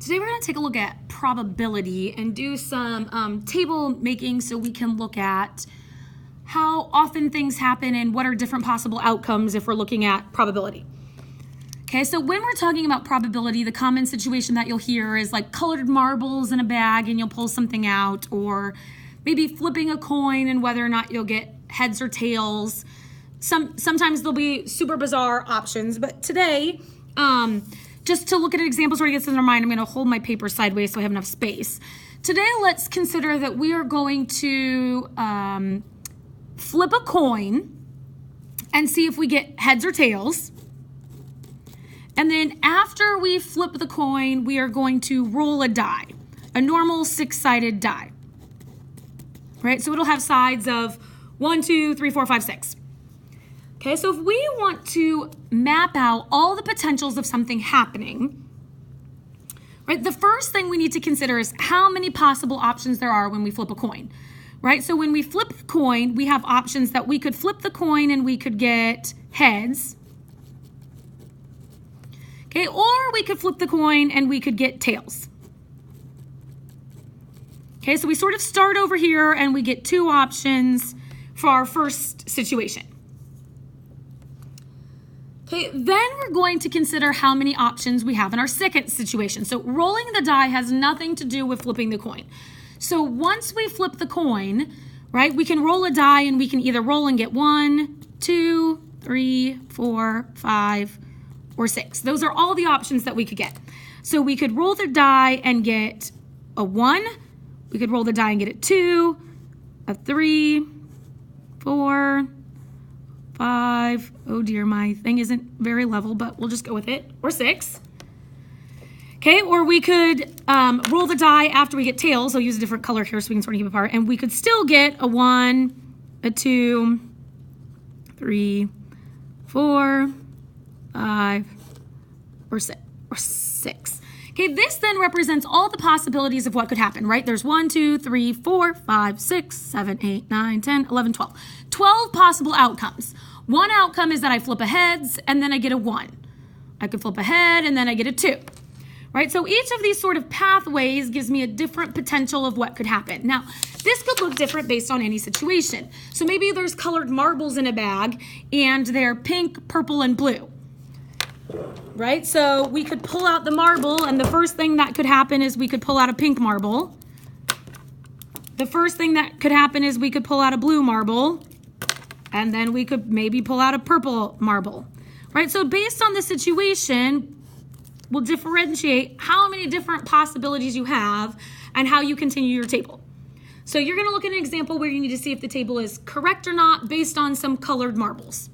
Today we're going to take a look at probability and do some table making so we can look at how often things happen and what are different possible outcomes if we're looking at probability. Okay, so when we're talking about probability, the common situation that you'll hear is like colored marbles in a bag and you'll pull something out, or maybe flipping a coin and whether or not you'll get heads or tails. Sometimes there'll be super bizarre options, but today, just to look at examples where it gets in our mind, I'm going to hold my paper sideways so I have enough space. Today, let's consider that we are going to flip a coin and see if we get heads or tails. And then after we flip the coin, we are going to roll a die, a normal 6-sided die. Right? So it'll have sides of 1, 2, 3, 4, 5, 6. Okay, so if we want to map out all the potentials of something happening, right, the first thing we need to consider is how many possible options there are when we flip a coin, right? So when we flip the coin, we have options that we could flip the coin and we could get heads, okay, or we could flip the coin and we could get tails. Okay, so we sort of start over here and we get two options for our first situation. Okay, then we're going to consider how many options we have in our second situation. So rolling the die has nothing to do with flipping the coin. So once we flip the coin, right, we can roll a die and we can either roll and get 1, 2, 3, 4, 5, or 6. Those are all the options that we could get. So we could roll the die and get a 1. We could roll the die and get a 2, a 3, 4, 5, oh dear, my thing isn't very level, but we'll just go with it, or 6. Okay, or we could roll the die after we get tails. I'll use a different color here so we can sort of keep it apart, and we could still get a 1, a 2, 3, 4, 5, or 6. Okay, this then represents all the possibilities of what could happen, right? There's 1, 2, 3, 4, 5, 6, 7, 8, 9, 10, 11, 12. 12 possible outcomes. One outcome is that I flip a heads and then I get a 1. I could flip a head and then I get a 2. Right? So each of these sort of pathways gives me a different potential of what could happen. Now, this could look different based on any situation. So maybe there's colored marbles in a bag and they're pink, purple, and blue. Right? So we could pull out the marble, and the first thing that could happen is we could pull out a pink marble. The first thing that could happen is we could pull out a blue marble, and then we could maybe pull out a purple marble. Right? So based on the situation, we'll differentiate how many different possibilities you have and how you continue your table. So you're going to look at an example where you need to see if the table is correct or not based on some colored marbles.